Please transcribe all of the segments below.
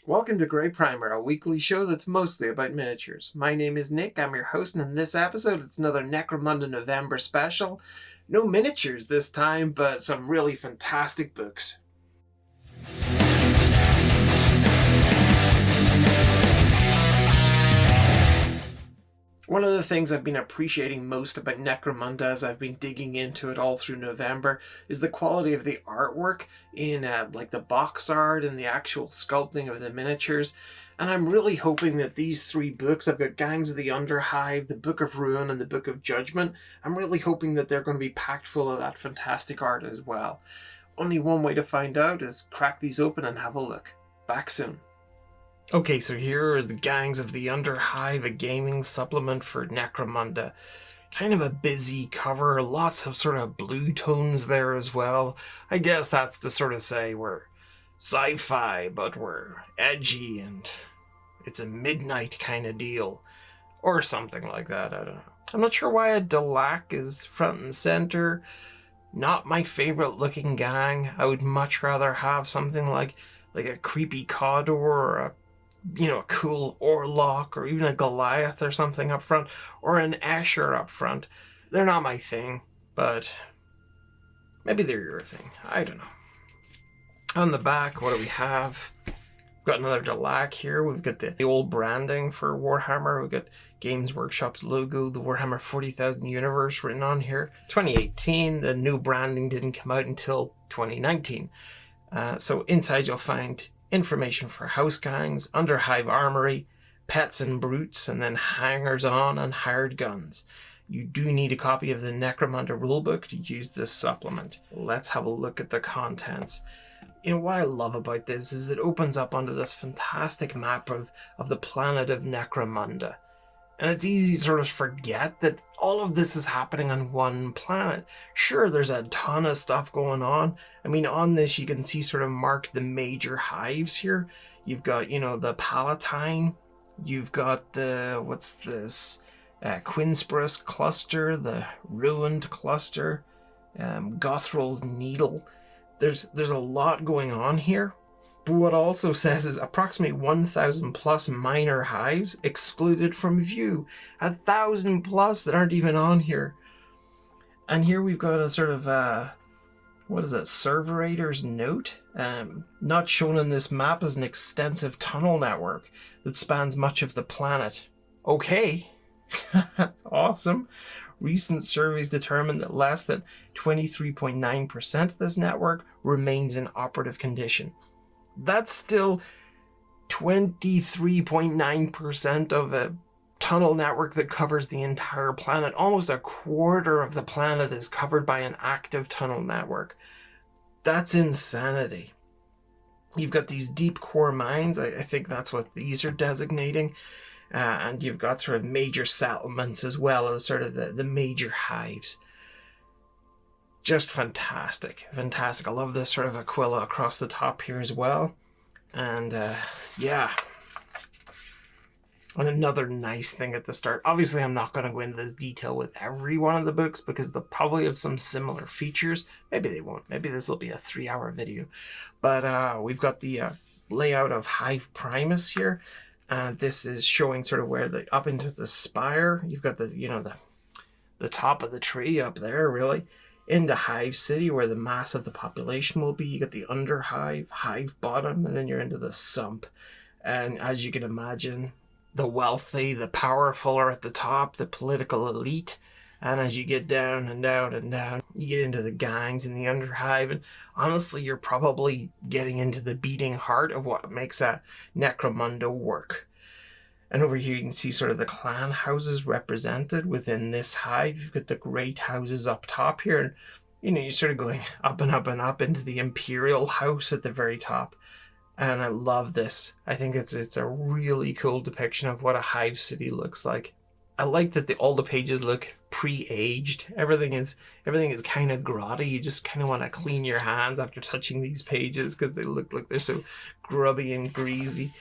Welcome to GrayPrimer, a weekly show that's mostly about miniatures. My name is Nick, I'm your host, and in this episode it's another Necromunda November special. No miniatures this time, but some really fantastic books. One of the things I've been appreciating most about Necromunda as I've been digging into it all through November is the quality of the artwork in like the box art and the actual sculpting of the miniatures. And I'm really hoping that these three books, I've got Gangs of the Underhive, the Book of Ruin, and the Book of Judgement, I'm really hoping that they're going to be packed full of that fantastic art as well. Only one way to find out is crack these open and have a look. Back soon. Okay, so here is the Gangs of the Underhive, a gaming supplement for Necromunda. Kind of a busy cover, lots of sort of blue tones there as well. I guess that's to sort of say we're sci-fi, but we're edgy and it's a midnight kind of deal. Or something like that, I don't know. I'm not sure why a Delaque is front and center. Not my favorite looking gang. I would much rather have something like a creepy Cawdor or a cool Orlock or even a Goliath or something up front, or an Escher up front. They're not my thing, but maybe they're your thing. I don't know. On the back, what do we have? We've got another Delaque here. We've got the old branding for Warhammer. We've got Games Workshop's logo, the Warhammer 40,000 universe written on here. 2018, the new branding didn't come out until 2019. So inside you'll find information for House Gangs, Underhive Armory, Pets and Brutes, and then hangers-on and hired guns. You do need a copy of the Necromunda rulebook to use this supplement. Let's have a look at the contents. You know, what I love about this is it opens up onto this fantastic map of the planet of Necromunda. And it's easy to sort of forget that all of this is happening on one planet. Sure, there's a ton of stuff going on. I mean, on this you can see sort of marked the major hives here. You've got, the Palatine. You've got the, what's this? Quinsperus cluster, the Ruined cluster, Gothrel's Needle. There's a lot going on here. But what also says is approximately 1,000 plus minor hives excluded from view. 1,000 plus that aren't even on here. And here we've got a sort of, what is that, Serverator's note? Not shown in this map is an extensive tunnel network that spans much of the planet. Okay, that's awesome. Recent surveys determined that less than 23.9% of this network remains in operative condition. That's still 23.9% of a tunnel network that covers the entire planet. Almost a quarter of the planet is covered by an active tunnel network. That's insanity. You've got these deep core mines. I think that's what these are designating. And you've got sort of major settlements as well as sort of the major hives. Just fantastic. Fantastic. I love this sort of Aquila across the top here as well. And yeah. And another nice thing at the start. Obviously, I'm not going to go into this detail with every one of the books because they'll probably have some similar features. Maybe they won't. Maybe this will be a 3-hour video. But we've got the layout of Hive Primus here. This is showing sort of where up into the spire. You've got the top of the tree up there, really. Into Hive City, where the mass of the population will be. You got the Underhive, Hive Bottom, and then you're into the Sump. And as you can imagine, the wealthy, the powerful are at the top, the political elite. And as you get down and down and down, you get into the gangs in the Underhive. And honestly, you're probably getting into the beating heart of what makes a Necromunda work. And over here you can see sort of the clan houses represented within this hive. You've got the great houses up top here. And, you're sort of going up and up and up into the imperial house at the very top. And I love this. I think it's a really cool depiction of what a hive city looks like. I like that all the pages look pre-aged. Everything is kind of grotty. You just kind of want to clean your hands after touching these pages because they look like they're so grubby and greasy.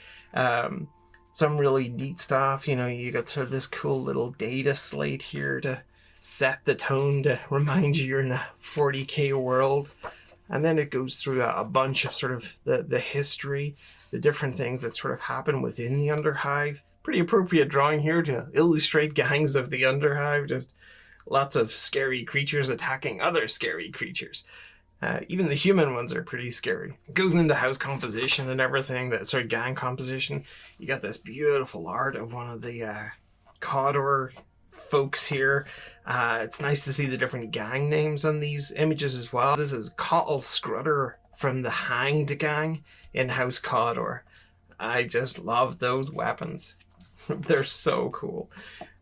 Some really neat stuff. You got sort of this cool little data slate here to set the tone to remind you you're in a 40k world. And then it goes through a bunch of sort of the history the different things that sort of happen within the Underhive. Pretty appropriate drawing here to illustrate gangs of the Underhive, just lots of scary creatures attacking other scary creatures. Even the human ones are pretty scary. It goes into house composition and everything, that sort of gang composition. You got this beautiful art of one of the Cawdor folks here. It's nice to see the different gang names on these images as well. This is Cottle Scrudder from the Hanged Gang in House Cawdor. I just love those weapons. They're so cool.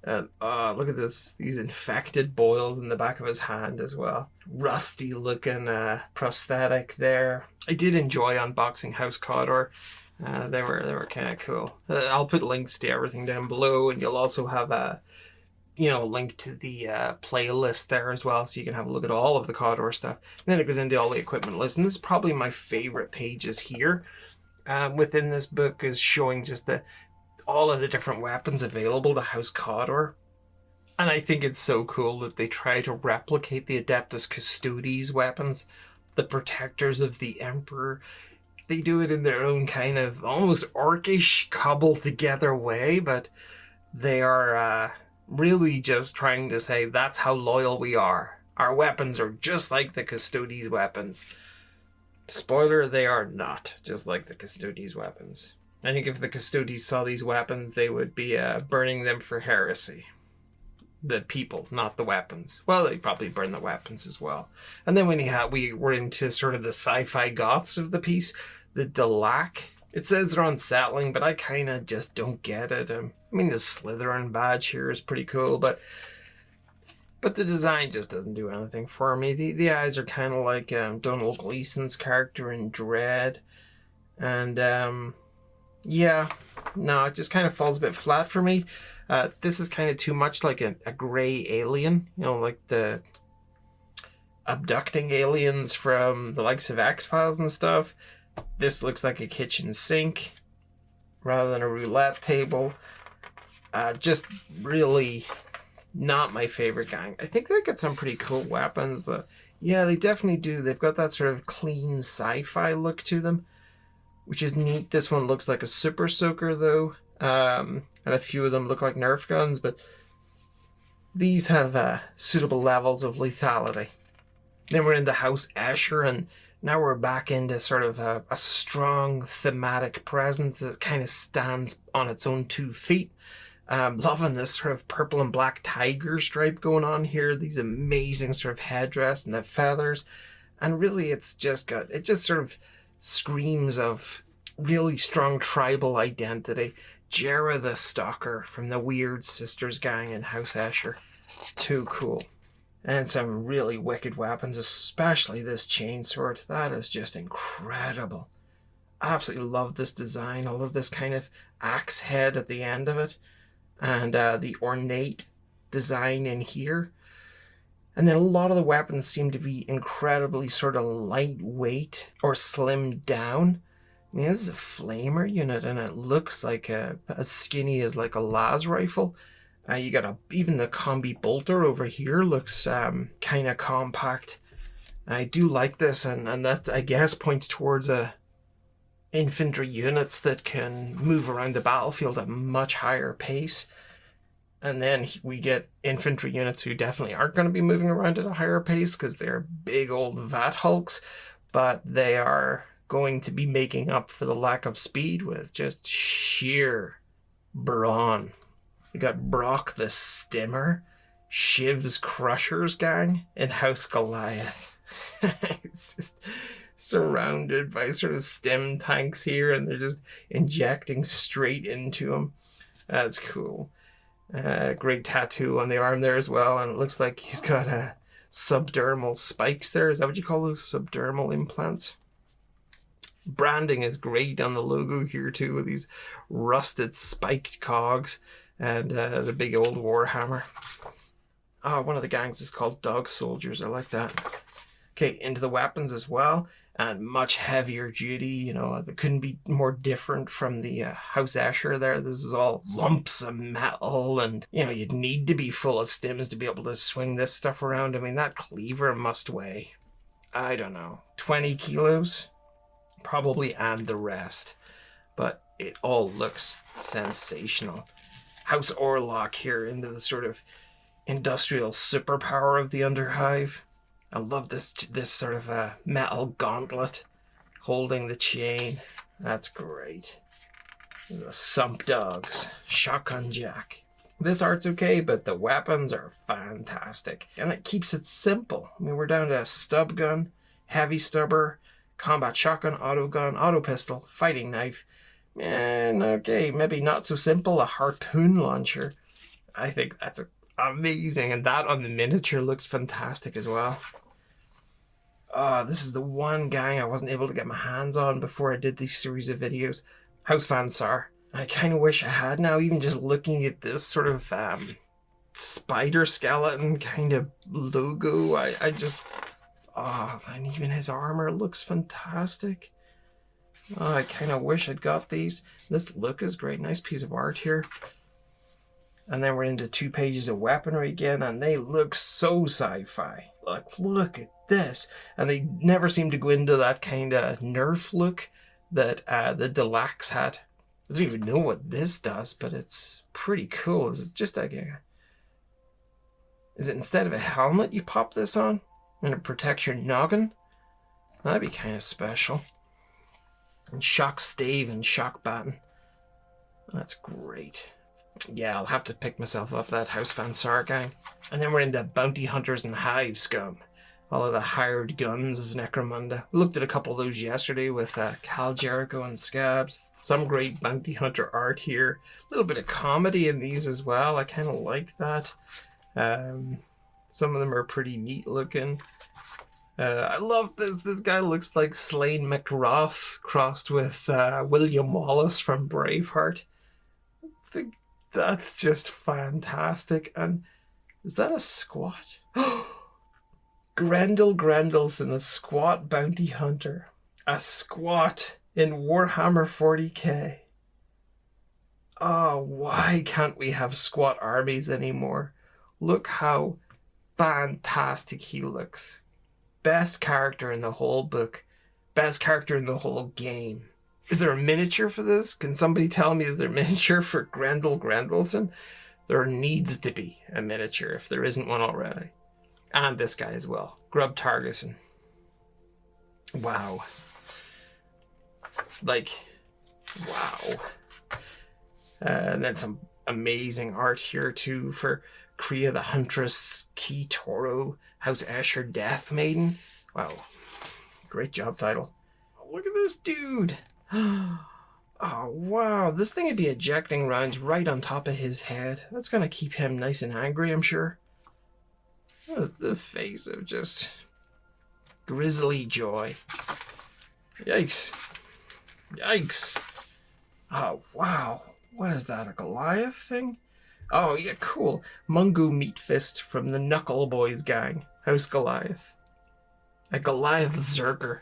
And look at this, these infected boils in the back of his hand as well. Rusty looking prosthetic there. I did enjoy unboxing House Cawdor. They were kind of cool. I'll put links to everything down below, and you'll also have a link to the playlist there as well, so you can have a look at all of the Cawdor stuff. And then it goes into all the equipment lists, and this is probably my favorite pages here within this book, is showing just all of the different weapons available to House Cawdor. And I think it's so cool that they try to replicate the Adeptus Custodes weapons, the Protectors of the Emperor. They do it in their own kind of almost orcish, cobbled together way, but they are really just trying to say that's how loyal we are. Our weapons are just like the Custodes weapons. Spoiler, they are not just like the Custodes weapons. I think if the Custodes saw these weapons, they would be burning them for heresy. The people, not the weapons. Well, they probably burn the weapons as well. And then when we were into sort of the sci-fi goths of the piece, the Delaque. It says they're unsettling, but I kind of just don't get it. I mean, the Slytherin badge here is pretty cool, but the design just doesn't do anything for me. The eyes are kind of like Donald Gleason's character in Dread. And yeah, no, it just kind of falls a bit flat for me. This is kind of too much like a gray alien, like the abducting aliens from the likes of X-Files and stuff. This looks like a kitchen sink rather than a roulette table. Just really not my favorite gang. I think they got some pretty cool weapons. Yeah, they definitely do. They've got that sort of clean sci-fi look to them, which is neat. This one looks like a super soaker though. And a few of them look like Nerf guns, but these have suitable levels of lethality. Then we're into House Escher, and now we're back into sort of a strong thematic presence that kind of stands on its own 2 feet. Loving this sort of purple and black tiger stripe going on here. These amazing sort of headdress and the feathers. And really it just sort of screams of really strong tribal identity. Jera the Stalker from the Weird Sisters gang in House Escher. Too cool. And some really wicked weapons, especially this chainsword. That is just incredible. Absolutely love this design. All of this kind of axe head at the end of it. And the ornate design in here. And then a lot of the weapons seem to be incredibly sort of lightweight or slimmed down. I mean, this is a flamer unit, and it looks like as skinny as like a las rifle. You got even the combi bolter over here looks kind of compact. I do like this, and that I guess points towards infantry units that can move around the battlefield at a much higher pace. And then we get infantry units who definitely aren't going to be moving around at a higher pace because they're big old vat hulks, but they are going to be making up for the lack of speed with just sheer brawn. You got Brock the Stimmer, Shiv's Crushers gang, and House Goliath. It's just surrounded by sort of stem tanks here, and they're just injecting straight into him. That's cool. Great tattoo on the arm there as well, and it looks like he's got subdermal spikes there. Is that what you call those? Subdermal implants? Branding is great on the logo here too, with these rusted spiked cogs and the big old Warhammer. One of the gangs is called Dog Soldiers. I like that. Okay, into the weapons as well, and much heavier duty. It couldn't be more different from the House Escher there. This is all lumps of metal, and you'd need to be full of stims to be able to swing this stuff around. I mean, that cleaver must weigh, I don't know, 20 kilos? Probably, and the rest. but it all looks sensational. House Orlock here into the sort of industrial superpower of the Underhive. I love this sort of metal gauntlet holding the chain. That's great. The Sump Dogs, Shotgun Jack. This art's okay, but the weapons are fantastic. And it keeps it simple. I mean, we're down to a stub gun, heavy stubber, combat shotgun, auto gun, auto pistol, fighting knife, and okay, maybe not so simple, a harpoon launcher. I think that's amazing, and that on the miniature looks fantastic as well. This is the one gang I wasn't able to get my hands on before I did these series of videos. House Saar. I kind of wish I had now, even just looking at this sort of spider skeleton kind of logo. I just, and even his armor looks fantastic. I kind of wish I'd got these. This look is great. Nice piece of art here. And then we're into 2 pages of weaponry again, and they look so sci-fi. Look at this. And they never seem to go into that kind of nerf look that the Delaques had. I don't even know what this does, but it's pretty cool. Is it just like is it instead of a helmet you pop this on and it protects your noggin? That'd be kind of special. And shock stave and shock baton. That's great. Yeah, I'll have to pick myself up that House Saar gang. And then we're into bounty hunters and hive scum. All of the hired guns of Necromunda. We looked at a couple of those yesterday with Cal Jericho and Scabs. Some great bounty hunter art here. A little bit of comedy in these as well. I kind of like that. Some of them are pretty neat looking. I love this. This guy looks like Slain McRoth crossed with William Wallace from Braveheart. I think that's just fantastic. And is that a squat? Grendel Grendelson, a squat bounty hunter. A squat in Warhammer 40k. Oh, why can't we have squat armies anymore? Look how fantastic he looks. Best character in the whole book. Best character in the whole game. Is there a miniature for this? Can somebody tell me, is there a miniature for Grendel Grendelson? There needs to be a miniature if there isn't one already. And this guy as well. Grub Targeson. Wow. Like, wow. And then some amazing art here too for Kriya the Huntress, Key Toro, House Escher, Death Maiden. Wow. Great job title. Oh, look at this dude. Oh, wow. This thing would be ejecting rounds right on top of his head. That's going to keep him nice and angry, I'm sure. Oh, the face of just grisly joy. Yikes. Yikes. Oh, wow. What is that, a Goliath thing? Oh, yeah, cool. Mungo Meat Fist from the Knuckle Boys gang. House Goliath. A Goliath Zerker.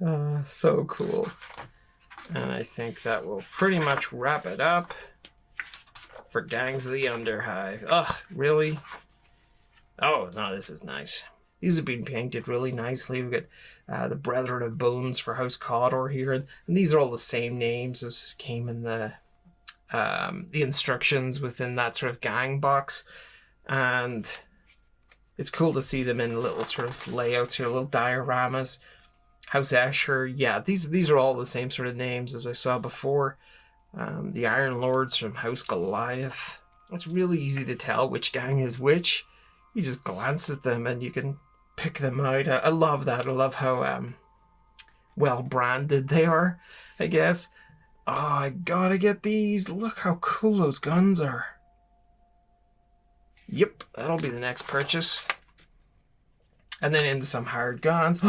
Oh, so cool. And I think that will pretty much wrap it up for Gangs of the Underhive. Ugh, really? Oh, no, this is nice. These have been painted really nicely. We've got the Brethren of Bones for House Cawdor here. And these are all the same names as came in the instructions within that sort of gang box. And it's cool to see them in little sort of layouts here, little dioramas. House Escher, yeah, these are all the same sort of names as I saw before. The Iron Lords from House Goliath. It's really easy to tell which gang is which. You just glance at them and you can pick them out. I love that. I love how well branded they are, I guess. Oh, I gotta get these. Look how cool those guns are. Yep, that'll be the next purchase. And then into some hard guns.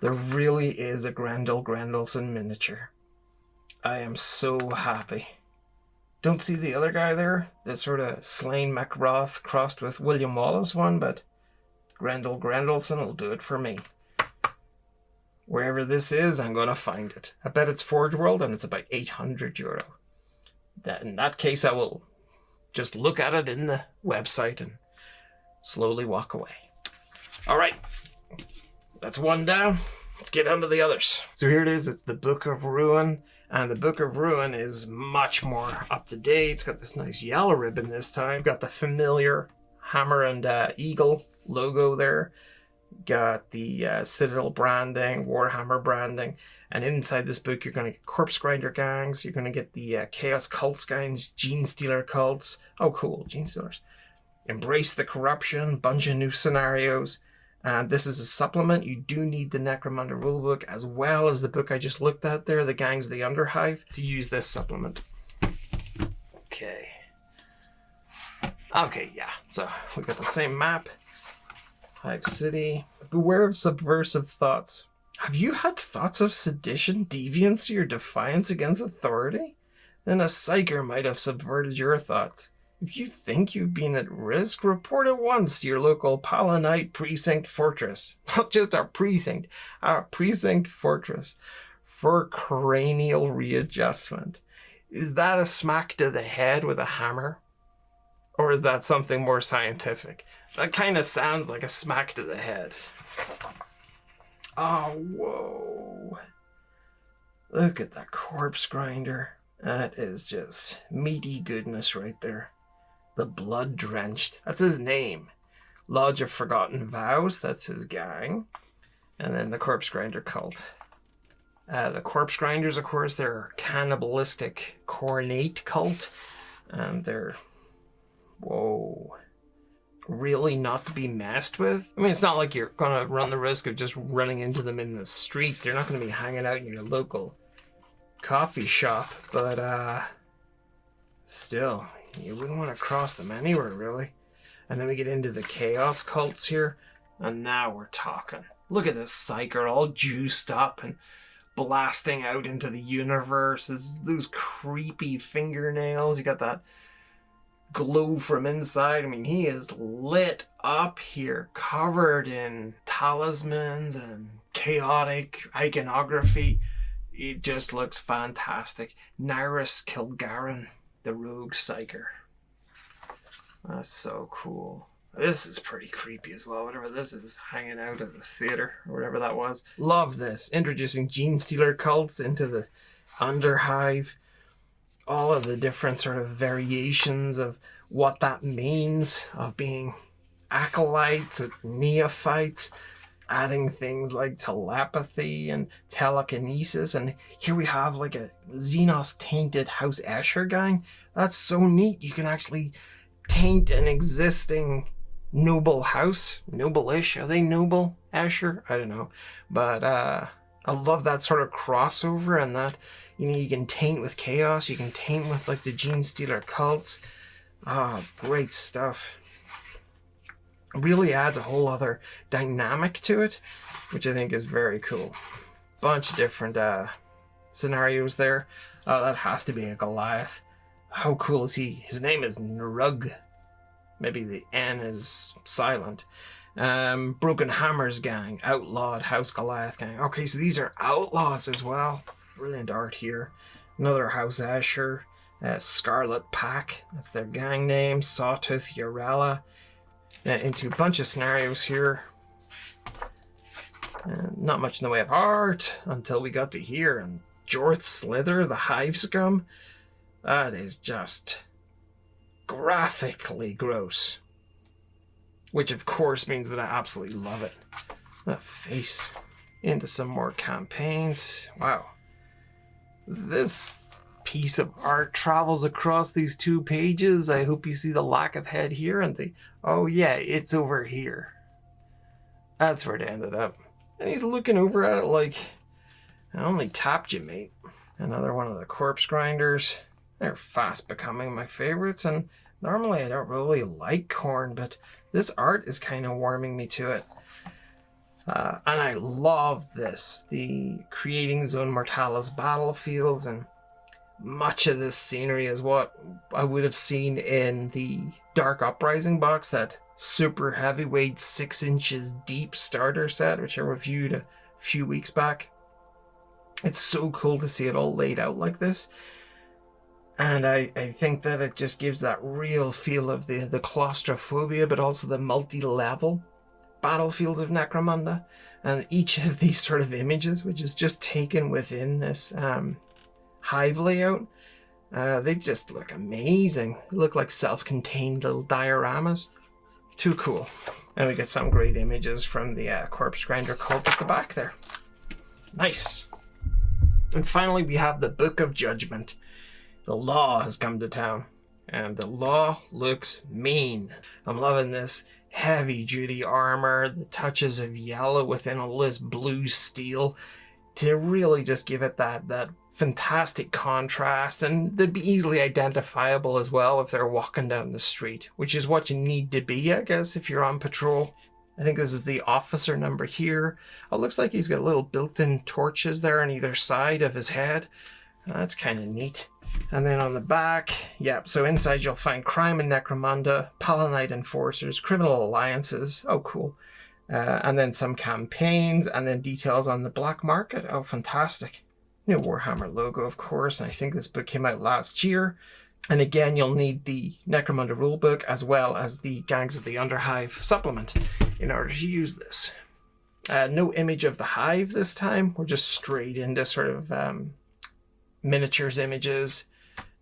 There really is a Grendel Grendelson miniature. I am so happy. Don't see the other guy there, the sort of Slain McRoth crossed with William Wallace one, but Grendel Grendelson will do it for me. Wherever this is, I'm going to find it. I bet it's Forge World and it's about €800. In that case, I will just look at it in the website and slowly walk away. All right, that's one down. get onto the others. So here it is. It's the Book of Ruin. And the Book of Ruin is much more up to date. It's got this nice yellow ribbon this time. Got the familiar hammer and eagle logo there. Got the Citadel branding, Warhammer branding. And inside this book, you're going to get Corpse Grinder gangs. You're going to get the Chaos Cults gangs, Gene Stealer cults. Oh, cool, Gene Stealers. Embrace the Corruption, bunch of new scenarios. And this is a supplement. You do need the Necromunda rulebook as well as the book I just looked at there, the Gangs of the Underhive, to use this supplement. Okay, yeah. So we got the same map. Hive City. Beware of subversive thoughts. Have you had thoughts of sedition, deviance, or defiance against authority? Then a psyker might have subverted your thoughts. If you think you've been at risk, report at once to your local Palanite precinct fortress. Not just our precinct fortress for cranial readjustment. Is that a smack to the head with a hammer? Or is that something more scientific? That kind of sounds like a smack to the head. Oh, whoa. Look at that corpse grinder. That is just meaty goodness right there. The Blood Drenched. That's his name. Lodge of Forgotten Vows. That's his gang. And then the Corpse Grinder cult. The Corpse Grinders, of course, they're cannibalistic Cornate cult. And they're... whoa. Really not to be messed with? I mean, it's not like you're going to run the risk of just running into them in the street. They're not going to be hanging out in your local coffee shop. But, still... you wouldn't want to cross them anywhere, really. And then we get into the chaos cults here. And now we're talking. Look at this psyker all juiced up and blasting out into the universe. Those creepy fingernails. You got that glow from inside. I mean, he is lit up here. Covered in talismans and chaotic iconography. It just looks fantastic. Nyrus Kilgarren. The rogue psyker. That's so cool. This is pretty creepy as well. Whatever this is, hanging out at the theater or whatever that was. Love this. Introducing Gene Stealer cults into the Underhive. All of the different sort of variations of what that means of being acolytes, neophytes. Adding things like telepathy and telekinesis. And here we have like a Xenos-tainted House Escher gang. That's so neat. You can actually taint an existing noble house. Noble-ish. Are they noble? Escher? I don't know. But I love that sort of crossover and that, you know, you can taint with chaos. You can taint with like the Gene Stealer cults. Great stuff. Really adds a whole other dynamic to it, which I think is very cool. Bunch of different scenarios there. That has to be a Goliath. How cool is he? His name is Nrug. Maybe the N is silent. Broken Hammers gang. Outlawed House Goliath gang. Okay, so these are outlaws as well. Brilliant art here. Another House Escher. Scarlet Pack. That's their gang name. Sawtooth Urella. Into a bunch of scenarios here. Not much in the way of art until we got to here. And Jorth Slither, the Hive Scum. That is just graphically gross. Which of course means that I absolutely love it. That face. Into some more campaigns. Wow. This piece of art travels across these 2 pages. I hope you see the lack of head here and think, oh yeah, it's over here. That's where it ended up. And he's looking over at it like, I only tapped you, mate. Another one of the corpse grinders. They're fast becoming my favorites, and normally I don't really like Khorne, but this art is kind of warming me to it. And I love this. The creating Zone Mortalis battlefields, and much of this scenery is what I would have seen in the Dark Uprising box, that super heavyweight 6 inches deep starter set, which I reviewed a few weeks back. It's so cool to see it all laid out like this. And I think that it just gives that real feel of the claustrophobia, but also the multi-level battlefields of Necromunda. And each of these sort of images, which is just taken within this hive layout, they just look amazing. They look like self-contained little dioramas. Too cool. And we get some great images from the corpse grinder cult at the back there. Nice. And finally, we have the Book of Judgement. The law has come to town, and the law looks mean. I'm loving this heavy-duty armor, the touches of yellow within all this blue steel to really just give it that fantastic contrast, and they'd be easily identifiable as well if they're walking down the street, which is what you need to be, I guess, if you're on patrol. I think this is the officer number here. Oh, looks like he's got little built-in torches there on either side of his head. That's kind of neat. And then on the back, yep, so inside you'll find crime in Necromunda, Palanite enforcers, criminal alliances, oh cool, and then some campaigns, and then details on the black market. Oh, fantastic. New Warhammer logo, of course, and I think this book came out last year. And again, you'll need the Necromunda rulebook as well as the Gangs of the Underhive supplement in order to use this. No image of the hive this time. We're just straight into sort of miniatures images.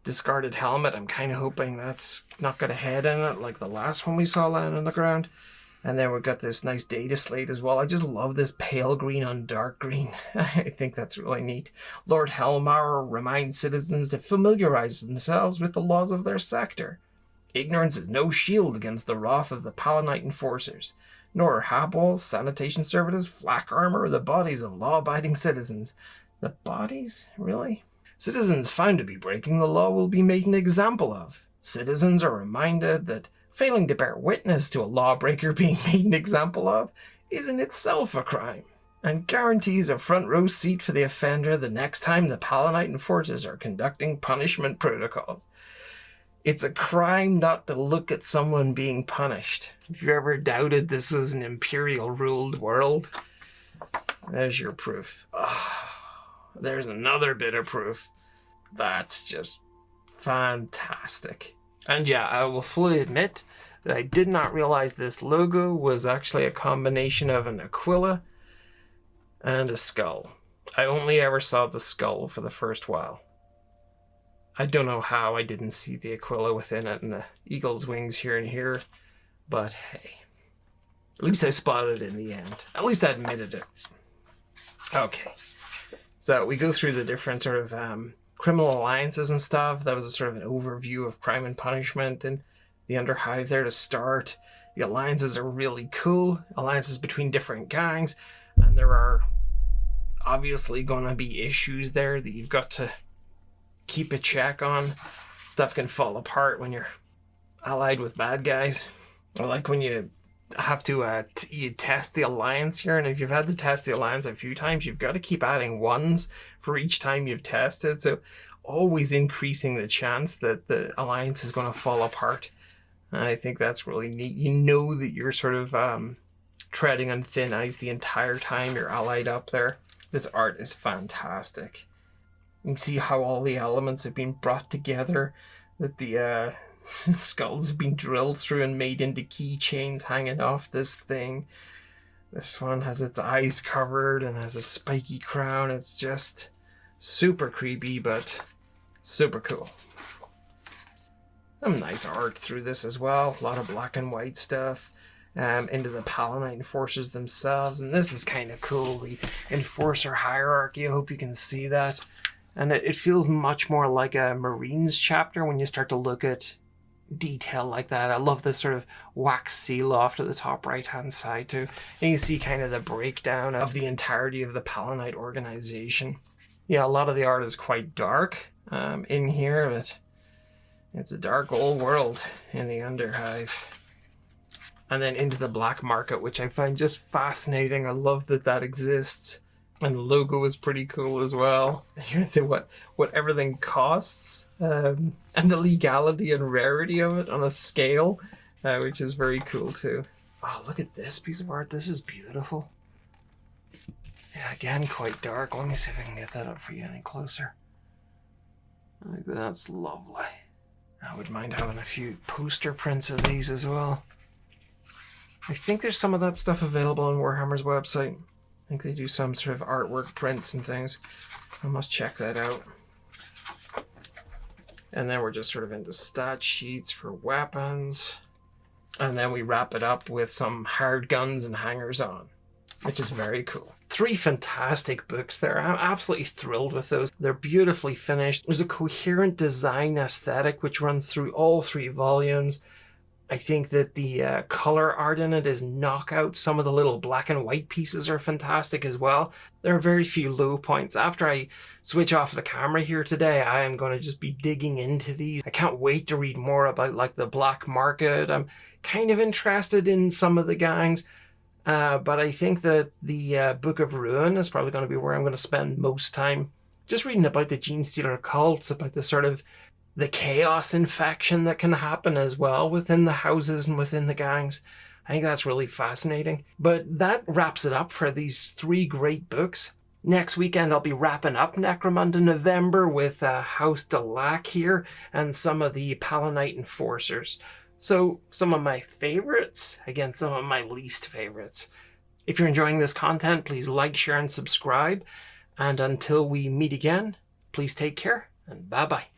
Discarded helmet. I'm kind of hoping that's not got a head in it like the last one we saw lying on the ground. And then we've got this nice data slate as well. I just love this pale green on dark green. I think that's really neat. Lord Helmar reminds citizens to familiarize themselves with the laws of their sector. Ignorance is no shield against the wrath of the Palanite enforcers, nor are habwalls, sanitation servitors, flak armor, or the bodies of law-abiding citizens. The bodies? Really? Citizens found to be breaking the law will be made an example of. Citizens are reminded that failing to bear witness to a lawbreaker being made an example of is in itself a crime, and guarantees a front row seat for the offender the next time the Palanite enforcers are conducting punishment protocols. It's a crime not to look at someone being punished. If you ever doubted this was an imperial-ruled world, there's your proof. Oh, there's another bit of proof. That's just fantastic. And yeah, I will fully admit that I did not realize this logo was actually a combination of an aquila and a skull. I only ever saw the skull for the first while. I don't know how I didn't see the aquila within it and the eagle's wings here and here, but hey, at least I spotted it in the end. At least I admitted it. Okay, so we go through the different sort of criminal alliances and stuff. That was a sort of an overview of crime and punishment and the Underhive there to start. The alliances are really cool. Alliances between different gangs, and there are obviously going to be issues there that you've got to keep a check on. Stuff can fall apart when you're allied with bad guys, or like when you have to you test the alliance here, and if you've had to test the alliance a few times, you've got to keep adding ones for each time you've tested, so always increasing the chance that the alliance is going to fall apart. I think that's really neat. You know that you're sort of treading on thin ice the entire time you're allied up there. This art is fantastic. You can see how all the elements have been brought together, that the skulls have been drilled through and made into keychains hanging off this thing. This one has its eyes covered and has a spiky crown. It's just super creepy, but super cool. Some nice art through this as well. A lot of black and white stuff. Into the Palanite enforcers themselves. And this is kind of cool. The enforcer hierarchy. I hope you can see that. And it feels much more like a Marines chapter when you start to look at detail like that. I love this sort of wax seal off to the top right hand side too. And you see kind of the breakdown of the entirety of the Palanite organization. Yeah, a lot of the art is quite dark in here, but it's a dark old world in the Underhive. And then into the black market, which I find just fascinating. I love that that exists. And the logo is pretty cool as well. You're gonna say what everything costs, and the legality and rarity of it on a scale, which is very cool too. Oh, look at this piece of art. This is beautiful. Yeah, again, quite dark. Let me see if I can get that up for you any closer. Like, that's lovely. I wouldn't mind having a few poster prints of these as well. I think there's some of that stuff available on Warhammer's website. I think they do some sort of artwork prints and things. I must check that out. And then we're just sort of into stat sheets for weapons. And then we wrap it up with some hard guns and hangers on, which is very cool. 3 fantastic books there. I'm absolutely thrilled with those. They're beautifully finished. There's a coherent design aesthetic which runs through all 3 volumes. I think that the color art in it is knockout. Some of the little black and white pieces are fantastic as well. There are very few low points. After I switch off the camera here today, I am going to just be digging into these. I can't wait to read more about like the black market. I'm kind of interested in some of the gangs. But I think that the Book of Ruin is probably going to be where I'm going to spend most time. Just reading about the Gene Stealer cults, about the sort of the chaos infection that can happen as well within the houses and within the gangs. I think that's really fascinating. But that wraps it up for these 3 great books. Next weekend I'll be wrapping up Necromunda November with House Delaque here and some of the Palanite Enforcers. So some of my favorites against some of my least favorites. If you're enjoying this content, please like, share, and subscribe. And until we meet again, please take care and bye-bye.